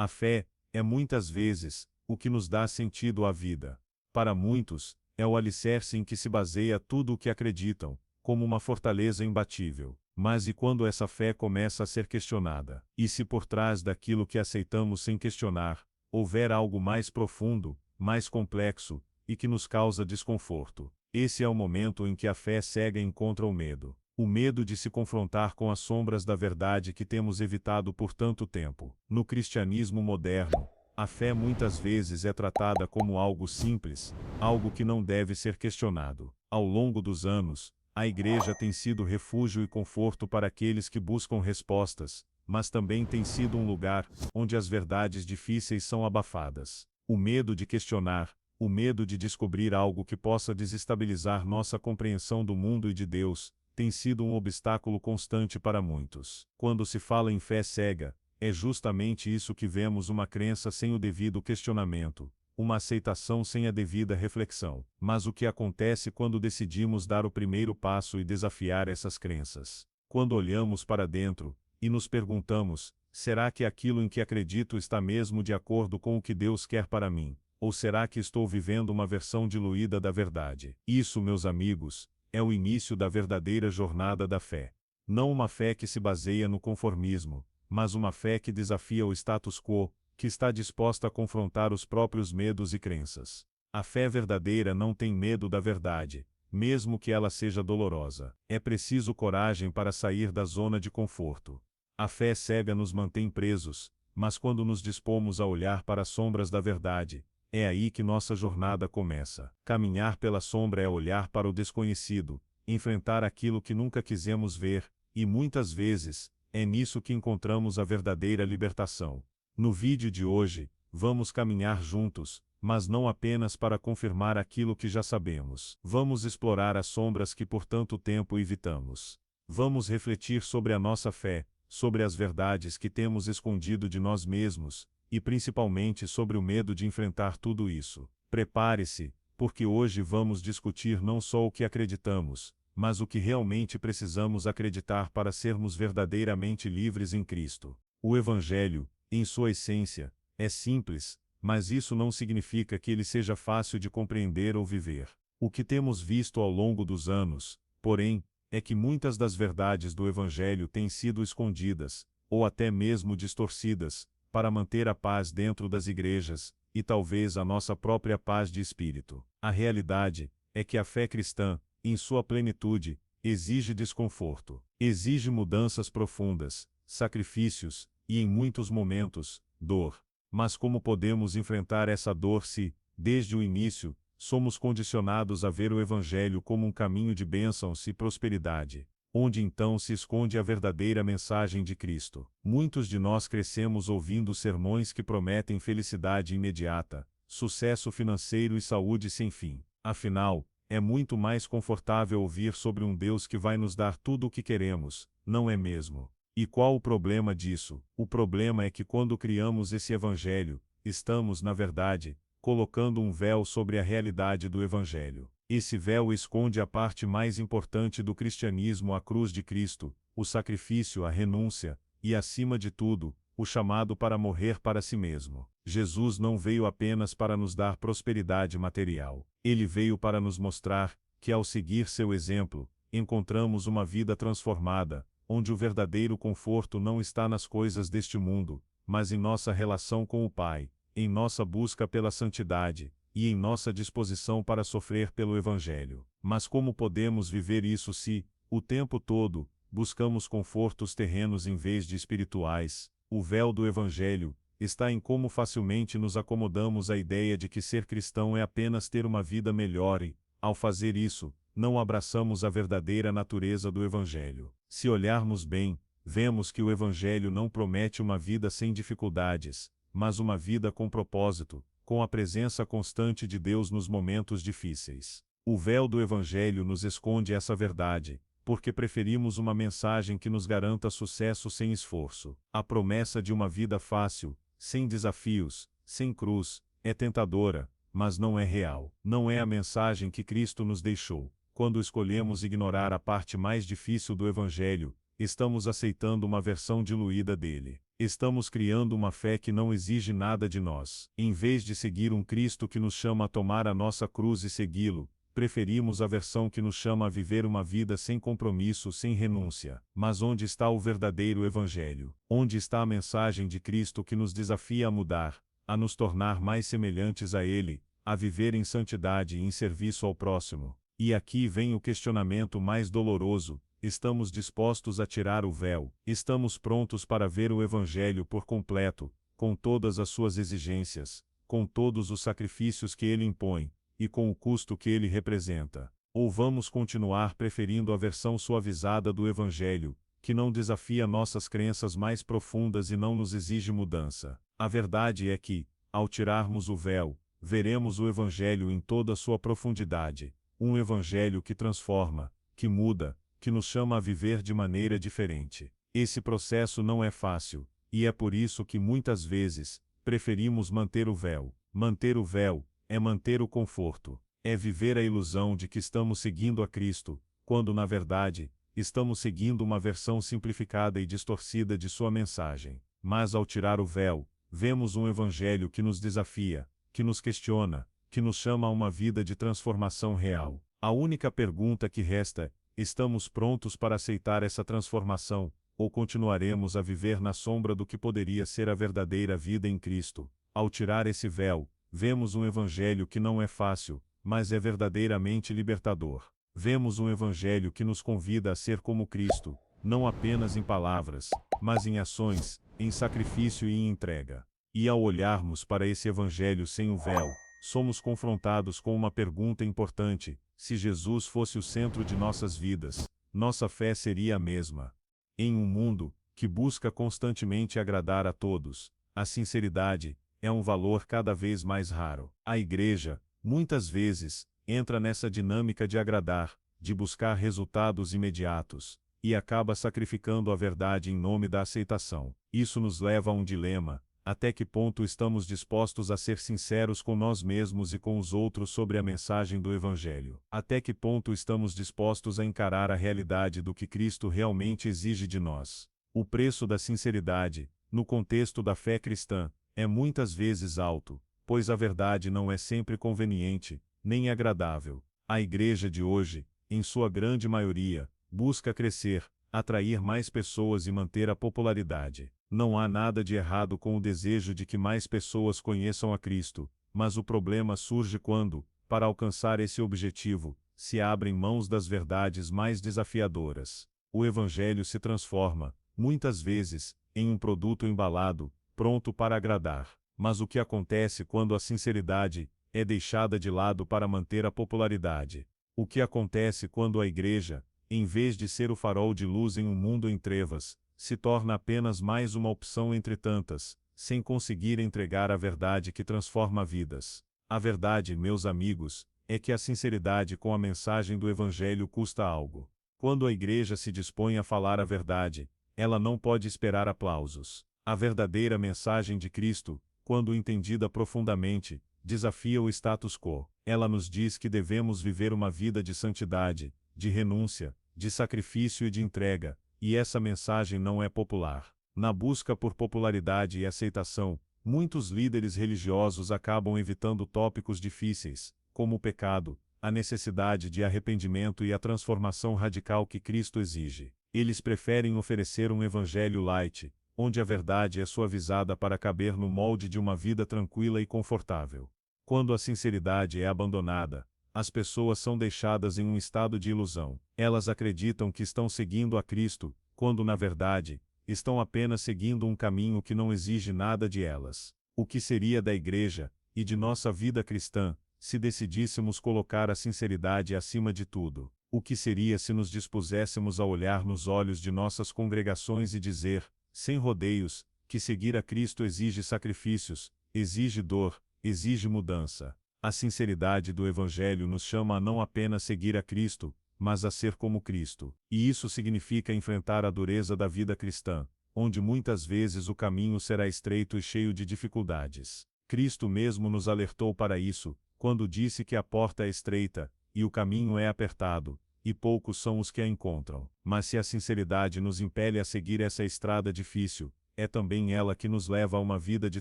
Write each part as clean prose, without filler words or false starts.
A fé é muitas vezes o que nos dá sentido à vida. Para muitos, é o alicerce em que se baseia tudo o que acreditam, como uma fortaleza imbatível. Mas e quando essa fé começa a ser questionada? E se por trás daquilo que aceitamos sem questionar, houver algo mais profundo, mais complexo, e que nos causa desconforto? Esse é o momento em que a fé cega encontra o medo. O medo de se confrontar com as sombras da verdade que temos evitado por tanto tempo. No cristianismo moderno, a fé muitas vezes é tratada como algo simples, algo que não deve ser questionado. Ao longo dos anos, a igreja tem sido refúgio e conforto para aqueles que buscam respostas, mas também tem sido um lugar onde as verdades difíceis são abafadas. O medo de questionar, o medo de descobrir algo que possa desestabilizar nossa compreensão do mundo e de Deus, tem sido um obstáculo constante para muitos. Quando se fala em fé cega, é justamente isso que vemos: uma crença sem o devido questionamento, uma aceitação sem a devida reflexão. Mas o que acontece quando decidimos dar o primeiro passo e desafiar essas crenças? Quando olhamos para dentro e nos perguntamos: será que aquilo em que acredito está mesmo de acordo com o que Deus quer para mim? Ou será que estou vivendo uma versão diluída da verdade? Isso, meus amigos, é o início da verdadeira jornada da fé. Não uma fé que se baseia no conformismo, mas uma fé que desafia o status quo, que está disposta a confrontar os próprios medos e crenças. A fé verdadeira não tem medo da verdade, mesmo que ela seja dolorosa. É preciso coragem para sair da zona de conforto. A fé cega nos mantém presos, mas quando nos dispomos a olhar para as sombras da verdade, é aí que nossa jornada começa. Caminhar pela sombra é olhar para o desconhecido, enfrentar aquilo que nunca quisemos ver, e muitas vezes, é nisso que encontramos a verdadeira libertação. No vídeo de hoje, vamos caminhar juntos, mas não apenas para confirmar aquilo que já sabemos. Vamos explorar as sombras que por tanto tempo evitamos. Vamos refletir sobre a nossa fé, sobre as verdades que temos escondido de nós mesmos, e principalmente sobre o medo de enfrentar tudo isso. Prepare-se, porque hoje vamos discutir não só o que acreditamos, mas o que realmente precisamos acreditar para sermos verdadeiramente livres em Cristo. O Evangelho, em sua essência, é simples, mas isso não significa que ele seja fácil de compreender ou viver. O que temos visto ao longo dos anos, porém, é que muitas das verdades do Evangelho têm sido escondidas, ou até mesmo distorcidas, para manter a paz dentro das igrejas, e talvez a nossa própria paz de espírito. A realidade é que a fé cristã, em sua plenitude, exige desconforto, exige mudanças profundas, sacrifícios, e em muitos momentos, dor. Mas como podemos enfrentar essa dor se, desde o início, somos condicionados a ver o Evangelho como um caminho de bênçãos e prosperidade? Onde então se esconde a verdadeira mensagem de Cristo? Muitos de nós crescemos ouvindo sermões que prometem felicidade imediata, sucesso financeiro e saúde sem fim. Afinal, é muito mais confortável ouvir sobre um Deus que vai nos dar tudo o que queremos, não é mesmo? E qual o problema disso? O problema é que quando criamos esse Evangelho, estamos, na verdade, colocando um véu sobre a realidade do Evangelho. Esse véu esconde a parte mais importante do cristianismo: a cruz de Cristo, o sacrifício, a renúncia, e acima de tudo, o chamado para morrer para si mesmo. Jesus não veio apenas para nos dar prosperidade material. Ele veio para nos mostrar que, ao seguir seu exemplo, encontramos uma vida transformada, onde o verdadeiro conforto não está nas coisas deste mundo, mas em nossa relação com o Pai, em nossa busca pela santidade, e em nossa disposição para sofrer pelo Evangelho. Mas como podemos viver isso se, o tempo todo, buscamos confortos terrenos em vez de espirituais? O véu do Evangelho está em como facilmente nos acomodamos à ideia de que ser cristão é apenas ter uma vida melhor e, ao fazer isso, não abraçamos a verdadeira natureza do Evangelho. Se olharmos bem, vemos que o Evangelho não promete uma vida sem dificuldades, mas uma vida com propósito, com a presença constante de Deus nos momentos difíceis. O véu do Evangelho nos esconde essa verdade, porque preferimos uma mensagem que nos garanta sucesso sem esforço. A promessa de uma vida fácil, sem desafios, sem cruz, é tentadora, mas não é real. Não é a mensagem que Cristo nos deixou. Quando escolhemos ignorar a parte mais difícil do Evangelho, estamos aceitando uma versão diluída dele. Estamos criando uma fé que não exige nada de nós. Em vez de seguir um Cristo que nos chama a tomar a nossa cruz e segui-lo, preferimos a versão que nos chama a viver uma vida sem compromisso, sem renúncia. Mas onde está o verdadeiro Evangelho? Onde está a mensagem de Cristo que nos desafia a mudar, a nos tornar mais semelhantes a Ele, a viver em santidade e em serviço ao próximo? E aqui vem o questionamento mais doloroso: estamos dispostos a tirar o véu? Estamos prontos para ver o Evangelho por completo, com todas as suas exigências, com todos os sacrifícios que ele impõe, e com o custo que ele representa? Ou vamos continuar preferindo a versão suavizada do Evangelho, que não desafia nossas crenças mais profundas e não nos exige mudança? A verdade é que, ao tirarmos o véu, veremos o Evangelho em toda a sua profundidade, um Evangelho que transforma, que muda, que nos chama a viver de maneira diferente. Esse processo não é fácil, e é por isso que muitas vezes, preferimos manter o véu. Manter o véu é manter o conforto, é viver a ilusão de que estamos seguindo a Cristo, quando na verdade, estamos seguindo uma versão simplificada e distorcida de sua mensagem. Mas ao tirar o véu, vemos um Evangelho que nos desafia, que nos questiona, que nos chama a uma vida de transformação real. A única pergunta que resta: estamos prontos para aceitar essa transformação, ou continuaremos a viver na sombra do que poderia ser a verdadeira vida em Cristo? Ao tirar esse véu, vemos um Evangelho que não é fácil, mas é verdadeiramente libertador. Vemos um Evangelho que nos convida a ser como Cristo, não apenas em palavras, mas em ações, em sacrifício e em entrega. E ao olharmos para esse Evangelho sem o véu, somos confrontados com uma pergunta importante: se Jesus fosse o centro de nossas vidas, nossa fé seria a mesma? Em um mundo que busca constantemente agradar a todos, a sinceridade é um valor cada vez mais raro. A igreja, muitas vezes, entra nessa dinâmica de agradar, de buscar resultados imediatos, e acaba sacrificando a verdade em nome da aceitação. Isso nos leva a um dilema: até que ponto estamos dispostos a ser sinceros com nós mesmos e com os outros sobre a mensagem do Evangelho? Até que ponto estamos dispostos a encarar a realidade do que Cristo realmente exige de nós? O preço da sinceridade, no contexto da fé cristã, é muitas vezes alto, pois a verdade não é sempre conveniente, nem agradável. A igreja de hoje, em sua grande maioria, busca crescer, atrair mais pessoas e manter a popularidade. Não há nada de errado com o desejo de que mais pessoas conheçam a Cristo, mas o problema surge quando, para alcançar esse objetivo, se abrem mãos das verdades mais desafiadoras. O Evangelho se transforma, muitas vezes, em um produto embalado, pronto para agradar. Mas o que acontece quando a sinceridade é deixada de lado para manter a popularidade? O que acontece quando a igreja, em vez de ser o farol de luz em um mundo em trevas, se torna apenas mais uma opção entre tantas, sem conseguir entregar a verdade que transforma vidas? A verdade, meus amigos, é que a sinceridade com a mensagem do Evangelho custa algo. Quando a igreja se dispõe a falar a verdade, ela não pode esperar aplausos. A verdadeira mensagem de Cristo, quando entendida profundamente, desafia o status quo. Ela nos diz que devemos viver uma vida de santidade, de renúncia, de sacrifício e de entrega, e essa mensagem não é popular. Na busca por popularidade e aceitação, muitos líderes religiosos acabam evitando tópicos difíceis, como o pecado, a necessidade de arrependimento e a transformação radical que Cristo exige. Eles preferem oferecer um evangelho light, onde a verdade é suavizada para caber no molde de uma vida tranquila e confortável. Quando a sinceridade é abandonada, as pessoas são deixadas em um estado de ilusão. Elas acreditam que estão seguindo a Cristo, quando na verdade, estão apenas seguindo um caminho que não exige nada de elas. O que seria da igreja, e de nossa vida cristã, se decidíssemos colocar a sinceridade acima de tudo? O que seria se nos dispuséssemos a olhar nos olhos de nossas congregações e dizer, sem rodeios, que seguir a Cristo exige sacrifícios, exige dor, exige mudança? A sinceridade do Evangelho nos chama a não apenas seguir a Cristo, mas a ser como Cristo. E isso significa enfrentar a dureza da vida cristã, onde muitas vezes o caminho será estreito e cheio de dificuldades. Cristo mesmo nos alertou para isso, quando disse que a porta é estreita, e o caminho é apertado, e poucos são os que a encontram. Mas se a sinceridade nos impele a seguir essa estrada difícil, é também ela que nos leva a uma vida de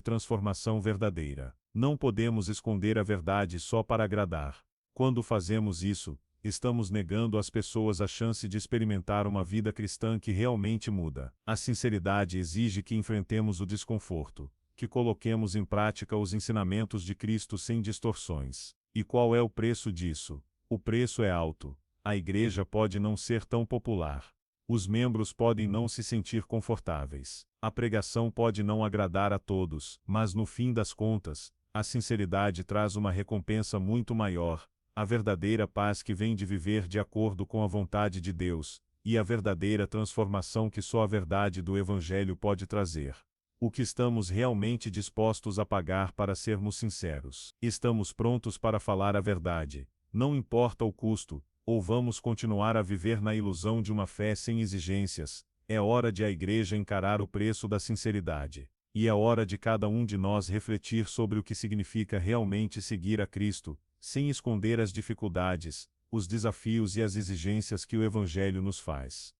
transformação verdadeira. Não podemos esconder a verdade só para agradar. Quando fazemos isso, estamos negando às pessoas a chance de experimentar uma vida cristã que realmente muda. A sinceridade exige que enfrentemos o desconforto, que coloquemos em prática os ensinamentos de Cristo sem distorções. E qual é o preço disso? O preço é alto. A igreja pode não ser tão popular. Os membros podem não se sentir confortáveis. A pregação pode não agradar a todos, mas no fim das contas, a sinceridade traz uma recompensa muito maior, a verdadeira paz que vem de viver de acordo com a vontade de Deus, e a verdadeira transformação que só a verdade do Evangelho pode trazer. O que estamos realmente dispostos a pagar para sermos sinceros? Estamos prontos para falar a verdade, não importa o custo, ou vamos continuar a viver na ilusão de uma fé sem exigências? É hora de a igreja encarar o preço da sinceridade. E é hora de cada um de nós refletir sobre o que significa realmente seguir a Cristo, sem esconder as dificuldades, os desafios e as exigências que o Evangelho nos faz.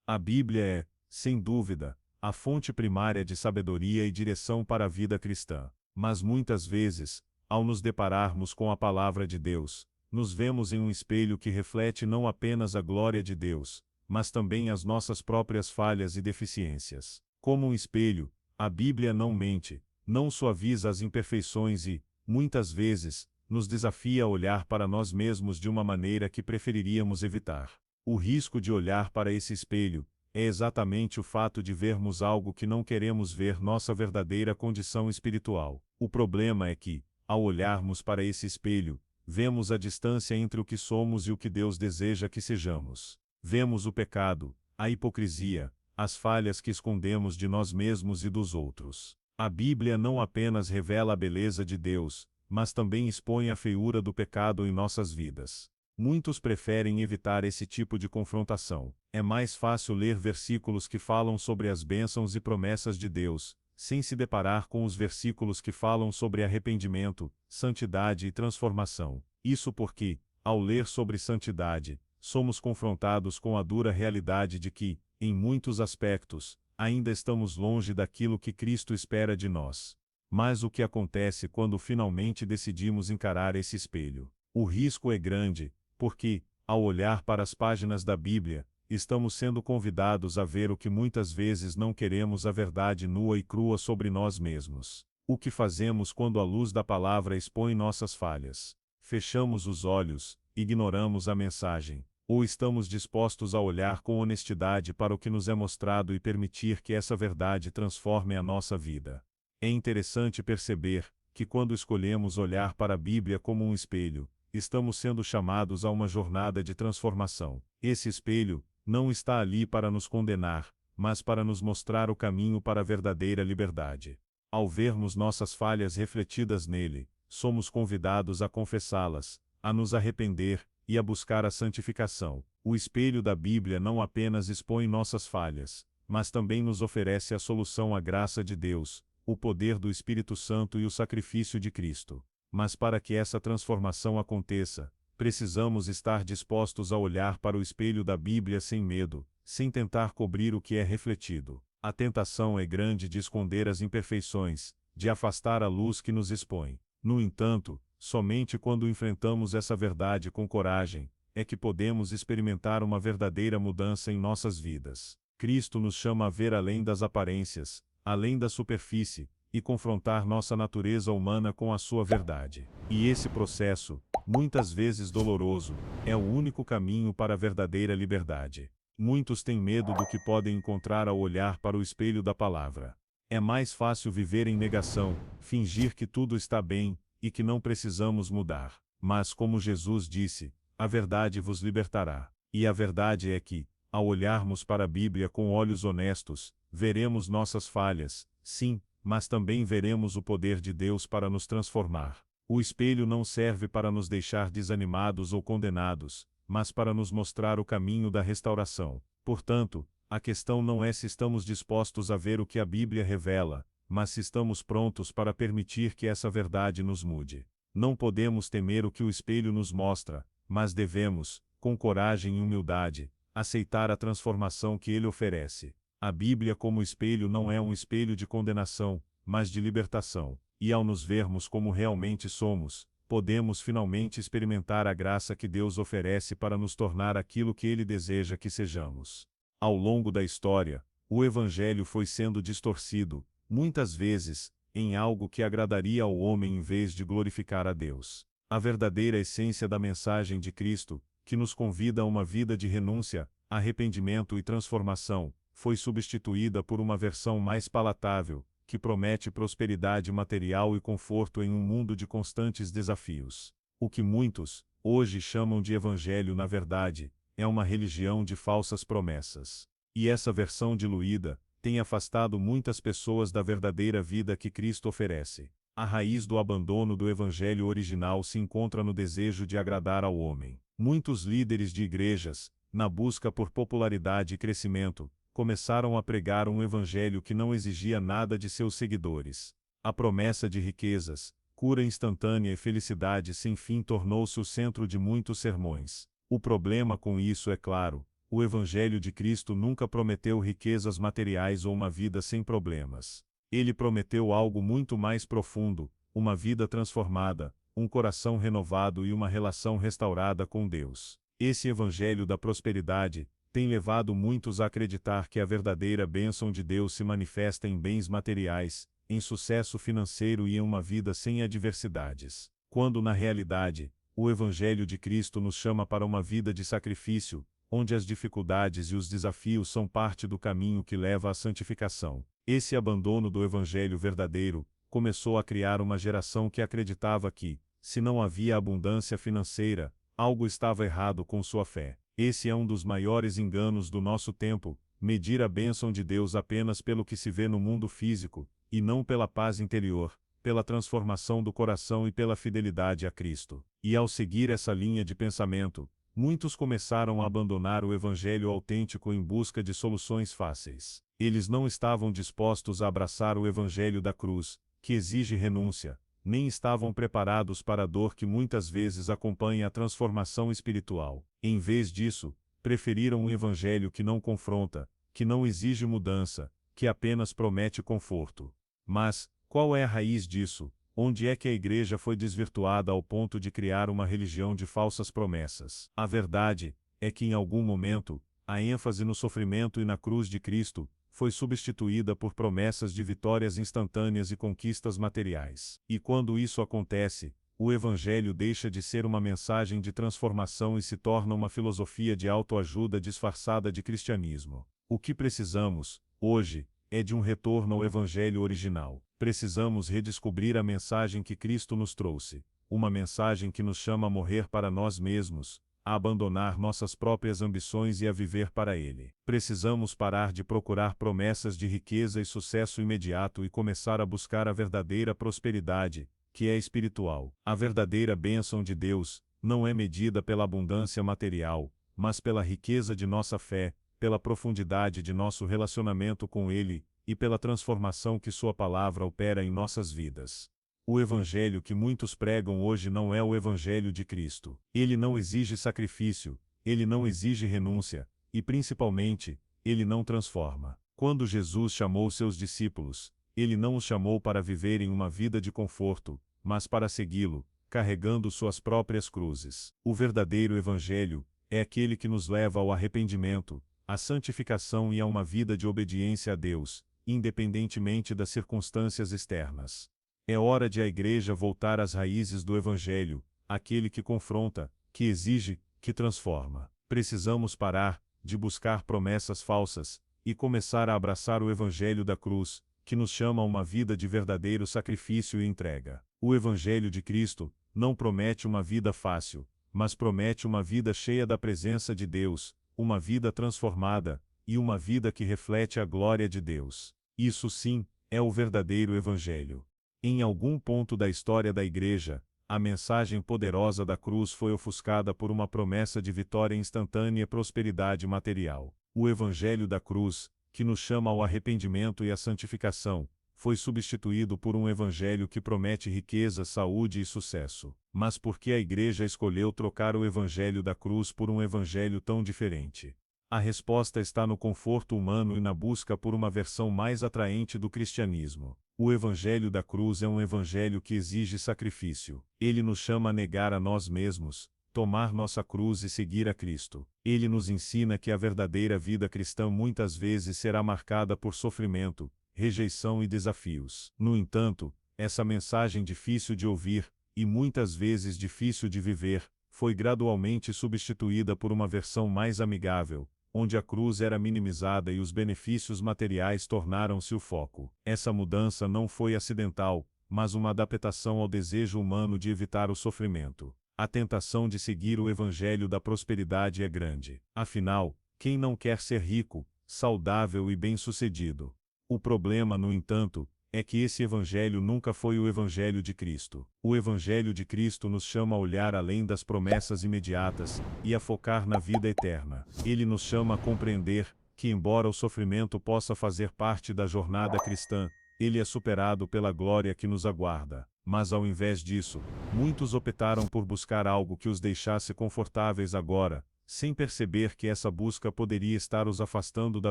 A Bíblia é, sem dúvida, a fonte primária de sabedoria e direção para a vida cristã. Mas muitas vezes, ao nos depararmos com a palavra de Deus, nos vemos em um espelho que reflete não apenas a glória de Deus, mas também as nossas próprias falhas e deficiências. Como um espelho, a Bíblia não mente, não suaviza as imperfeições e, muitas vezes, nos desafia a olhar para nós mesmos de uma maneira que preferiríamos evitar. O risco de olhar para esse espelho é exatamente o fato de vermos algo que não queremos ver, nossa verdadeira condição espiritual. O problema é que, ao olharmos para esse espelho, vemos a distância entre o que somos e o que Deus deseja que sejamos. Vemos o pecado, a hipocrisia, as falhas que escondemos de nós mesmos e dos outros. A Bíblia não apenas revela a beleza de Deus, mas também expõe a feiura do pecado em nossas vidas. Muitos preferem evitar esse tipo de confrontação. É mais fácil ler versículos que falam sobre as bênçãos e promessas de Deus, sem se deparar com os versículos que falam sobre arrependimento, santidade e transformação. Isso porque, ao ler sobre santidade, somos confrontados com a dura realidade de que, em muitos aspectos, ainda estamos longe daquilo que Cristo espera de nós. Mas o que acontece quando finalmente decidimos encarar esse espelho? O risco é grande, porque, ao olhar para as páginas da Bíblia, estamos sendo convidados a ver o que muitas vezes não queremos, a verdade nua e crua sobre nós mesmos. O que fazemos quando a luz da palavra expõe nossas falhas? Fechamos os olhos, ignoramos a mensagem, ou estamos dispostos a olhar com honestidade para o que nos é mostrado e permitir que essa verdade transforme a nossa vida? É interessante perceber que quando escolhemos olhar para a Bíblia como um espelho, estamos sendo chamados a uma jornada de transformação. Esse espelho não está ali para nos condenar, mas para nos mostrar o caminho para a verdadeira liberdade. Ao vermos nossas falhas refletidas nele, somos convidados a confessá-las, a nos arrepender e a buscar a santificação. O espelho da Bíblia não apenas expõe nossas falhas, mas também nos oferece a solução, à graça de Deus, o poder do Espírito Santo e o sacrifício de Cristo. Mas para que essa transformação aconteça, precisamos estar dispostos a olhar para o espelho da Bíblia sem medo, sem tentar cobrir o que é refletido. A tentação é grande de esconder as imperfeições, de afastar a luz que nos expõe. No entanto, somente quando enfrentamos essa verdade com coragem, é que podemos experimentar uma verdadeira mudança em nossas vidas. Cristo nos chama a ver além das aparências, além da superfície, e confrontar nossa natureza humana com a sua verdade. E esse processo, muitas vezes doloroso, é o único caminho para a verdadeira liberdade. Muitos têm medo do que podem encontrar ao olhar para o espelho da palavra. É mais fácil viver em negação, fingir que tudo está bem, e que não precisamos mudar. Mas como Jesus disse, a verdade vos libertará. E a verdade é que, ao olharmos para a Bíblia com olhos honestos, veremos nossas falhas, sim, mas também veremos o poder de Deus para nos transformar. O espelho não serve para nos deixar desanimados ou condenados, mas para nos mostrar o caminho da restauração. Portanto, a questão não é se estamos dispostos a ver o que a Bíblia revela, mas se estamos prontos para permitir que essa verdade nos mude. Não podemos temer o que o espelho nos mostra, mas devemos, com coragem e humildade, aceitar a transformação que ele oferece. A Bíblia como espelho não é um espelho de condenação, mas de libertação. E ao nos vermos como realmente somos, podemos finalmente experimentar a graça que Deus oferece para nos tornar aquilo que Ele deseja que sejamos. Ao longo da história, o Evangelho foi sendo distorcido, muitas vezes, em algo que agradaria ao homem em vez de glorificar a Deus. A verdadeira essência da mensagem de Cristo, que nos convida a uma vida de renúncia, arrependimento e transformação, foi substituída por uma versão mais palatável, que promete prosperidade material e conforto em um mundo de constantes desafios. O que muitos, hoje chamam de Evangelho na verdade, é uma religião de falsas promessas. E essa versão diluída tem afastado muitas pessoas da verdadeira vida que Cristo oferece. A raiz do abandono do Evangelho original se encontra no desejo de agradar ao homem. Muitos líderes de igrejas, na busca por popularidade e crescimento, começaram a pregar um evangelho que não exigia nada de seus seguidores. A promessa de riquezas, cura instantânea e felicidade sem fim tornou-se o centro de muitos sermões. O problema com isso é claro: o evangelho de Cristo nunca prometeu riquezas materiais ou uma vida sem problemas. Ele prometeu algo muito mais profundo: uma vida transformada, um coração renovado e uma relação restaurada com Deus. Esse evangelho da prosperidade tem levado muitos a acreditar que a verdadeira bênção de Deus se manifesta em bens materiais, em sucesso financeiro e em uma vida sem adversidades, quando na realidade, o Evangelho de Cristo nos chama para uma vida de sacrifício, onde as dificuldades e os desafios são parte do caminho que leva à santificação. Esse abandono do Evangelho verdadeiro começou a criar uma geração que acreditava que, se não havia abundância financeira, algo estava errado com sua fé. Esse é um dos maiores enganos do nosso tempo: medir a bênção de Deus apenas pelo que se vê no mundo físico, e não pela paz interior, pela transformação do coração e pela fidelidade a Cristo. E ao seguir essa linha de pensamento, muitos começaram a abandonar o Evangelho autêntico em busca de soluções fáceis. Eles não estavam dispostos a abraçar o Evangelho da cruz, que exige renúncia, nem estavam preparados para a dor que muitas vezes acompanha a transformação espiritual. Em vez disso, preferiram um evangelho que não confronta, que não exige mudança, que apenas promete conforto. Mas, qual é a raiz disso? Onde é que a igreja foi desvirtuada ao ponto de criar uma religião de falsas promessas? A verdade é que em algum momento, a ênfase no sofrimento e na cruz de Cristo foi substituída por promessas de vitórias instantâneas e conquistas materiais. E quando isso acontece, o Evangelho deixa de ser uma mensagem de transformação e se torna uma filosofia de autoajuda disfarçada de cristianismo. O que precisamos, hoje, é de um retorno ao Evangelho original. Precisamos redescobrir a mensagem que Cristo nos trouxe, uma mensagem que nos chama a morrer para nós mesmos, a abandonar nossas próprias ambições e a viver para Ele. Precisamos parar de procurar promessas de riqueza e sucesso imediato e começar a buscar a verdadeira prosperidade, que é espiritual. A verdadeira bênção de Deus não é medida pela abundância material, mas pela riqueza de nossa fé, pela profundidade de nosso relacionamento com Ele, e pela transformação que Sua palavra opera em nossas vidas. O evangelho que muitos pregam hoje não é o evangelho de Cristo. Ele não exige sacrifício, ele não exige renúncia, e principalmente, ele não transforma. Quando Jesus chamou seus discípulos, ele não os chamou para viverem uma vida de conforto, mas para segui-lo, carregando suas próprias cruzes. O verdadeiro evangelho é aquele que nos leva ao arrependimento, à santificação e a uma vida de obediência a Deus, independentemente das circunstâncias externas. É hora de a igreja voltar às raízes do Evangelho, aquele que confronta, que exige, que transforma. Precisamos parar de buscar promessas falsas e começar a abraçar o Evangelho da cruz, que nos chama a uma vida de verdadeiro sacrifício e entrega. O Evangelho de Cristo não promete uma vida fácil, mas promete uma vida cheia da presença de Deus, uma vida transformada, e uma vida que reflete a glória de Deus. Isso sim, é o verdadeiro Evangelho. Em algum ponto da história da Igreja, a mensagem poderosa da cruz foi ofuscada por uma promessa de vitória instantânea e prosperidade material. O Evangelho da cruz, que nos chama ao arrependimento e à santificação, foi substituído por um Evangelho que promete riqueza, saúde e sucesso. Mas por que a Igreja escolheu trocar o Evangelho da cruz por um Evangelho tão diferente? A resposta está no conforto humano e na busca por uma versão mais atraente do cristianismo. O Evangelho da Cruz é um evangelho que exige sacrifício. Ele nos chama a negar a nós mesmos, tomar nossa cruz e seguir a Cristo. Ele nos ensina que a verdadeira vida cristã muitas vezes será marcada por sofrimento, rejeição e desafios. No entanto, essa mensagem difícil de ouvir, e muitas vezes difícil de viver, foi gradualmente substituída por uma versão mais amigável, onde a cruz era minimizada e os benefícios materiais tornaram-se o foco. Essa mudança não foi acidental, mas uma adaptação ao desejo humano de evitar o sofrimento. A tentação de seguir o evangelho da prosperidade é grande. Afinal, quem não quer ser rico, saudável e bem-sucedido? O problema, no entanto, é que esse evangelho nunca foi o evangelho de Cristo. O evangelho de Cristo nos chama a olhar além das promessas imediatas e a focar na vida eterna. Ele nos chama a compreender que, embora o sofrimento possa fazer parte da jornada cristã, ele é superado pela glória que nos aguarda. Mas ao invés disso, muitos optaram por buscar algo que os deixasse confortáveis agora, sem perceber que essa busca poderia estar os afastando da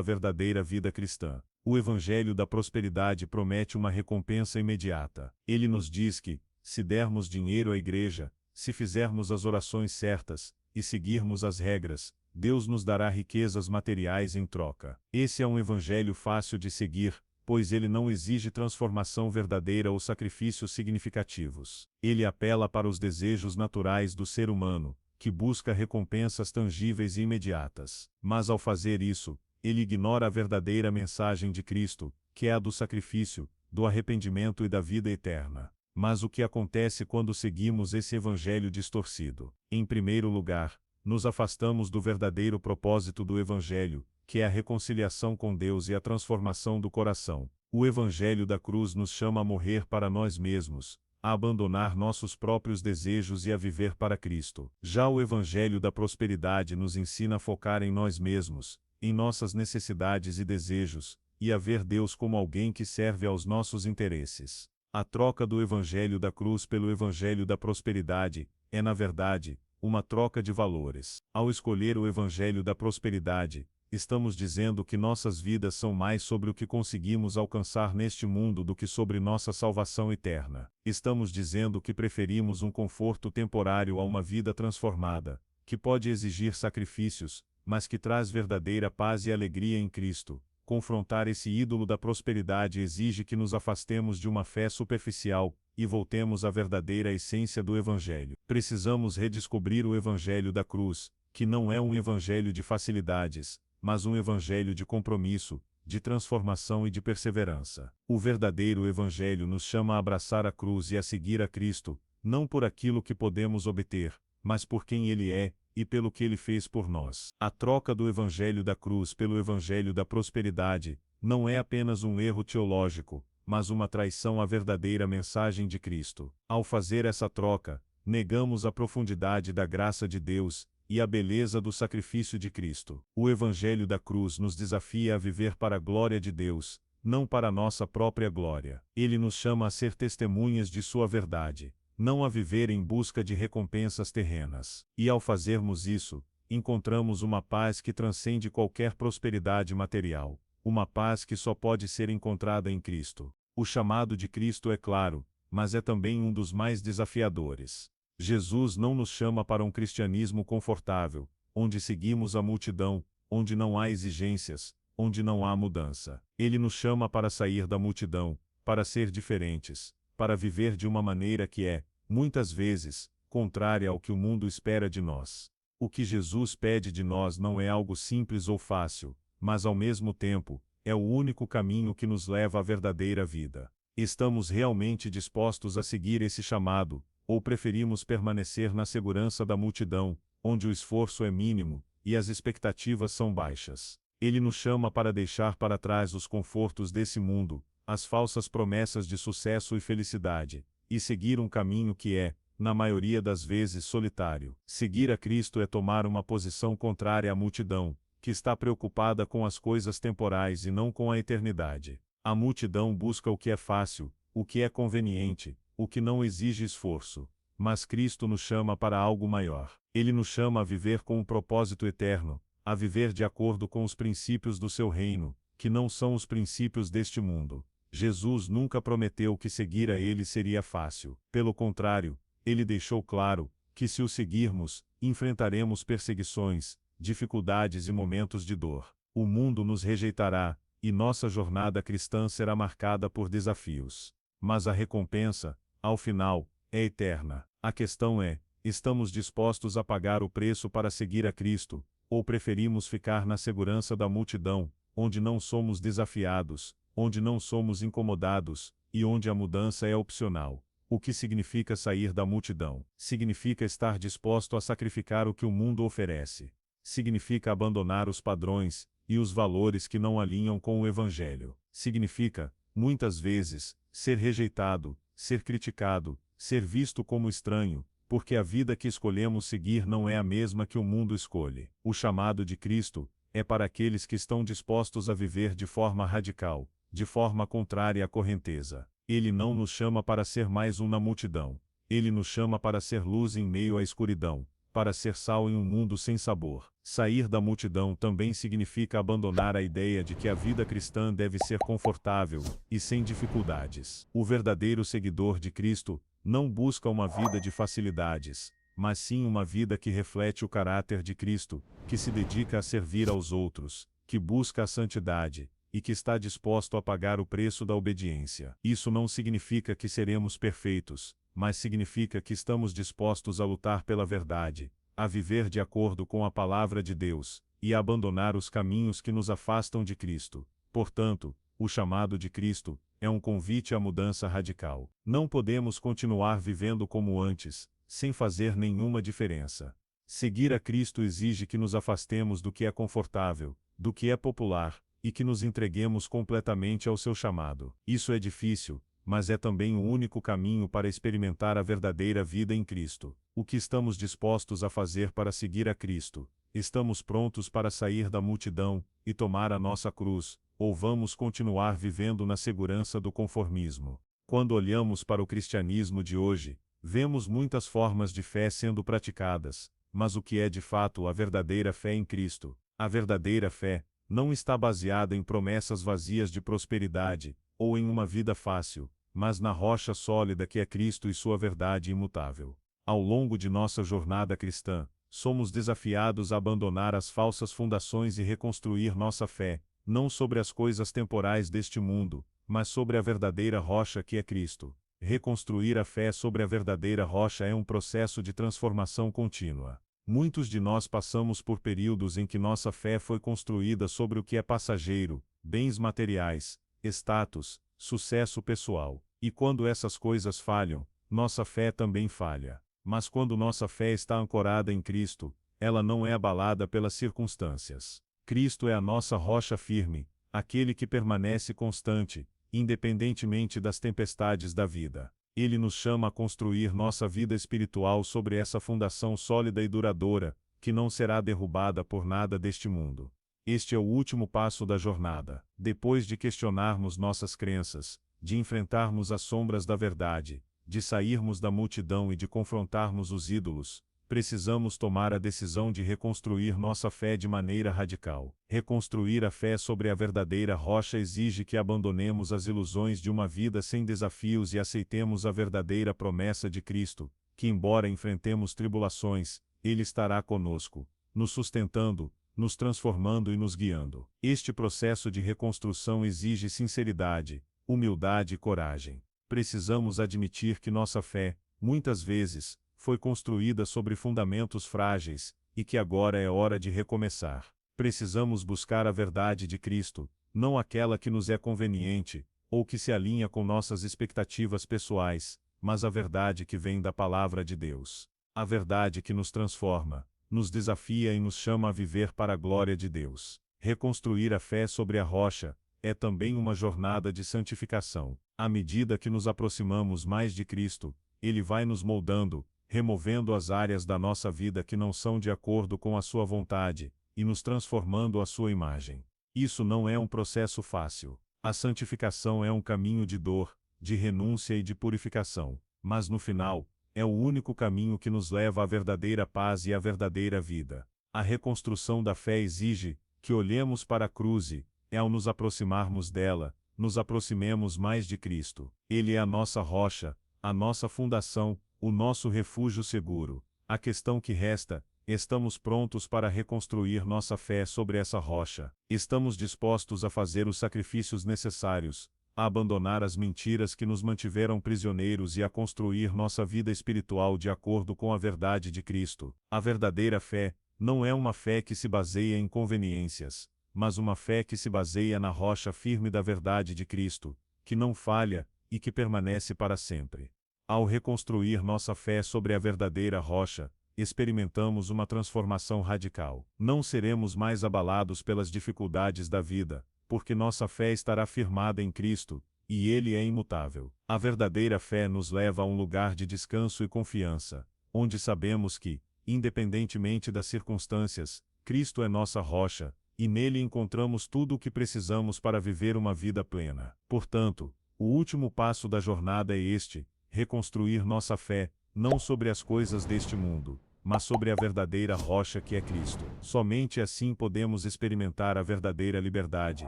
verdadeira vida cristã. O Evangelho da Prosperidade promete uma recompensa imediata. Ele nos diz que, se dermos dinheiro à igreja, se fizermos as orações certas, e seguirmos as regras, Deus nos dará riquezas materiais em troca. Esse é um Evangelho fácil de seguir, pois ele não exige transformação verdadeira ou sacrifícios significativos. Ele apela para os desejos naturais do ser humano, que busca recompensas tangíveis e imediatas. Mas ao fazer isso, ele ignora a verdadeira mensagem de Cristo, que é a do sacrifício, do arrependimento e da vida eterna. Mas o que acontece quando seguimos esse evangelho distorcido? Em primeiro lugar, nos afastamos do verdadeiro propósito do evangelho, que é a reconciliação com Deus e a transformação do coração. O evangelho da cruz nos chama a morrer para nós mesmos, a abandonar nossos próprios desejos e a viver para Cristo. Já o evangelho da prosperidade nos ensina a focar em nós mesmos, em nossas necessidades e desejos, e a ver Deus como alguém que serve aos nossos interesses. A troca do evangelho da cruz pelo evangelho da prosperidade é, na verdade, uma troca de valores. Ao escolher o evangelho da prosperidade, estamos dizendo que nossas vidas são mais sobre o que conseguimos alcançar neste mundo do que sobre nossa salvação eterna. Estamos dizendo que preferimos um conforto temporário a uma vida transformada, que pode exigir sacrifícios, mas que traz verdadeira paz e alegria em Cristo. Confrontar esse ídolo da prosperidade exige que nos afastemos de uma fé superficial e voltemos à verdadeira essência do Evangelho. Precisamos redescobrir o Evangelho da cruz, que não é um evangelho de facilidades, mas um evangelho de compromisso, de transformação e de perseverança. O verdadeiro Evangelho nos chama a abraçar a cruz e a seguir a Cristo, não por aquilo que podemos obter, mas por quem Ele é, e pelo que Ele fez por nós. A troca do Evangelho da cruz pelo Evangelho da prosperidade não é apenas um erro teológico, mas uma traição à verdadeira mensagem de Cristo. Ao fazer essa troca, negamos a profundidade da graça de Deus e a beleza do sacrifício de Cristo. O Evangelho da cruz nos desafia a viver para a glória de Deus, não para a nossa própria glória. Ele nos chama a ser testemunhas de sua verdade, não a viver em busca de recompensas terrenas. E ao fazermos isso, encontramos uma paz que transcende qualquer prosperidade material, uma paz que só pode ser encontrada em Cristo. O chamado de Cristo é claro, mas é também um dos mais desafiadores. Jesus não nos chama para um cristianismo confortável, onde seguimos a multidão, onde não há exigências, onde não há mudança. Ele nos chama para sair da multidão, para ser diferentes, para viver de uma maneira que é, muitas vezes, contrária ao que o mundo espera de nós. O que Jesus pede de nós não é algo simples ou fácil, mas ao mesmo tempo, é o único caminho que nos leva à verdadeira vida. Estamos realmente dispostos a seguir esse chamado, ou preferimos permanecer na segurança da multidão, onde o esforço é mínimo, e as expectativas são baixas? Ele nos chama para deixar para trás os confortos desse mundo, as falsas promessas de sucesso e felicidade, e seguir um caminho que é, na maioria das vezes, solitário. Seguir a Cristo é tomar uma posição contrária à multidão, que está preocupada com as coisas temporais e não com a eternidade. A multidão busca o que é fácil, o que é conveniente, o que não exige esforço. Mas Cristo nos chama para algo maior. Ele nos chama a viver com um propósito eterno, a viver de acordo com os princípios do seu reino, que não são os princípios deste mundo. Jesus nunca prometeu que seguir a ele seria fácil. Pelo contrário, ele deixou claro que se o seguirmos, enfrentaremos perseguições, dificuldades e momentos de dor. O mundo nos rejeitará, e nossa jornada cristã será marcada por desafios. Mas a recompensa, ao final, é eterna. A questão é: estamos dispostos a pagar o preço para seguir a Cristo, ou preferimos ficar na segurança da multidão, onde não somos desafiados, onde não somos incomodados, e onde a mudança é opcional? O que significa sair da multidão? Significa estar disposto a sacrificar o que o mundo oferece. Significa abandonar os padrões e os valores que não alinham com o Evangelho. Significa, muitas vezes, ser rejeitado, ser criticado, ser visto como estranho, porque a vida que escolhemos seguir não é a mesma que o mundo escolhe. O chamado de Cristo é para aqueles que estão dispostos a viver de forma radical, de forma contrária à correnteza. Ele não nos chama para ser mais um na multidão. Ele nos chama para ser luz em meio à escuridão, para ser sal em um mundo sem sabor. Sair da multidão também significa abandonar a ideia de que a vida cristã deve ser confortável e sem dificuldades. O verdadeiro seguidor de Cristo não busca uma vida de facilidades, mas sim uma vida que reflete o caráter de Cristo, que se dedica a servir aos outros, que busca a santidade, e que está disposto a pagar o preço da obediência. Isso não significa que seremos perfeitos, mas significa que estamos dispostos a lutar pela verdade, a viver de acordo com a palavra de Deus, e a abandonar os caminhos que nos afastam de Cristo. Portanto, o chamado de Cristo é um convite à mudança radical. Não podemos continuar vivendo como antes, sem fazer nenhuma diferença. Seguir a Cristo exige que nos afastemos do que é confortável, do que é popular, e que nos entreguemos completamente ao seu chamado. Isso é difícil, mas é também o único caminho para experimentar a verdadeira vida em Cristo. O que estamos dispostos a fazer para seguir a Cristo? Estamos prontos para sair da multidão e tomar a nossa cruz, ou vamos continuar vivendo na segurança do conformismo? Quando olhamos para o cristianismo de hoje, vemos muitas formas de fé sendo praticadas, mas o que é de fato a verdadeira fé em Cristo? A verdadeira fé não está baseada em promessas vazias de prosperidade, ou em uma vida fácil, mas na rocha sólida que é Cristo e sua verdade imutável. Ao longo de nossa jornada cristã, somos desafiados a abandonar as falsas fundações e reconstruir nossa fé, não sobre as coisas temporais deste mundo, mas sobre a verdadeira rocha que é Cristo. Reconstruir a fé sobre a verdadeira rocha é um processo de transformação contínua. Muitos de nós passamos por períodos em que nossa fé foi construída sobre o que é passageiro, bens materiais, status, sucesso pessoal. E quando essas coisas falham, nossa fé também falha. Mas quando nossa fé está ancorada em Cristo, ela não é abalada pelas circunstâncias. Cristo é a nossa rocha firme, aquele que permanece constante, independentemente das tempestades da vida. Ele nos chama a construir nossa vida espiritual sobre essa fundação sólida e duradoura, que não será derrubada por nada deste mundo. Este é o último passo da jornada. Depois de questionarmos nossas crenças, de enfrentarmos as sombras da verdade, de sairmos da multidão e de confrontarmos os ídolos, precisamos tomar a decisão de reconstruir nossa fé de maneira radical. Reconstruir a fé sobre a verdadeira rocha exige que abandonemos as ilusões de uma vida sem desafios e aceitemos a verdadeira promessa de Cristo, que embora enfrentemos tribulações, Ele estará conosco, nos sustentando, nos transformando e nos guiando. Este processo de reconstrução exige sinceridade, humildade e coragem. Precisamos admitir que nossa fé, muitas vezes, foi construída sobre fundamentos frágeis, e que agora é hora de recomeçar. Precisamos buscar a verdade de Cristo, não aquela que nos é conveniente, ou que se alinha com nossas expectativas pessoais, mas a verdade que vem da palavra de Deus. A verdade que nos transforma, nos desafia e nos chama a viver para a glória de Deus. Reconstruir a fé sobre a rocha é também uma jornada de santificação. À medida que nos aproximamos mais de Cristo, Ele vai nos moldando, removendo as áreas da nossa vida que não são de acordo com a sua vontade, e nos transformando à sua imagem. Isso não é um processo fácil. A santificação é um caminho de dor, de renúncia e de purificação, mas no final, é o único caminho que nos leva à verdadeira paz e à verdadeira vida. A reconstrução da fé exige que olhemos para a cruz e, ao nos aproximarmos dela, nos aproximemos mais de Cristo. Ele é a nossa rocha, a nossa fundação, o nosso refúgio seguro. A questão que resta: estamos prontos para reconstruir nossa fé sobre essa rocha? Estamos dispostos a fazer os sacrifícios necessários, a abandonar as mentiras que nos mantiveram prisioneiros e a construir nossa vida espiritual de acordo com a verdade de Cristo? A verdadeira fé não é uma fé que se baseia em conveniências, mas uma fé que se baseia na rocha firme da verdade de Cristo, que não falha e que permanece para sempre. Ao reconstruir nossa fé sobre a verdadeira rocha, experimentamos uma transformação radical. Não seremos mais abalados pelas dificuldades da vida, porque nossa fé estará firmada em Cristo, e Ele é imutável. A verdadeira fé nos leva a um lugar de descanso e confiança, onde sabemos que, independentemente das circunstâncias, Cristo é nossa rocha, e nele encontramos tudo o que precisamos para viver uma vida plena. Portanto, o último passo da jornada é este: reconstruir nossa fé, não sobre as coisas deste mundo, mas sobre a verdadeira rocha que é Cristo. Somente assim podemos experimentar a verdadeira liberdade,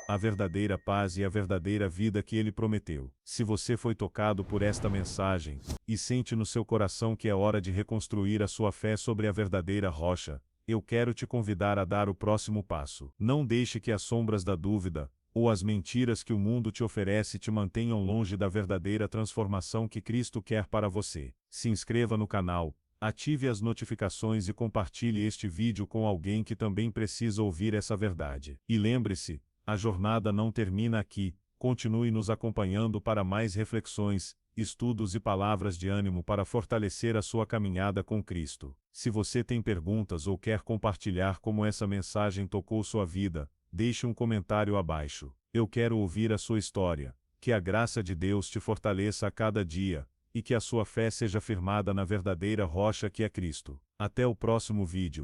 a verdadeira paz e a verdadeira vida que Ele prometeu. Se você foi tocado por esta mensagem, e sente no seu coração que é hora de reconstruir a sua fé sobre a verdadeira rocha, eu quero te convidar a dar o próximo passo. Não deixe que as sombras da dúvida, ou as mentiras que o mundo te oferece te mantenham longe da verdadeira transformação que Cristo quer para você. Se inscreva no canal, ative as notificações e compartilhe este vídeo com alguém que também precisa ouvir essa verdade. E lembre-se, a jornada não termina aqui. Continue nos acompanhando para mais reflexões, estudos e palavras de ânimo para fortalecer a sua caminhada com Cristo. Se você tem perguntas ou quer compartilhar como essa mensagem tocou sua vida, deixe um comentário abaixo. Eu quero ouvir a sua história. Que a graça de Deus te fortaleça a cada dia, e que a sua fé seja firmada na verdadeira rocha que é Cristo. Até o próximo vídeo.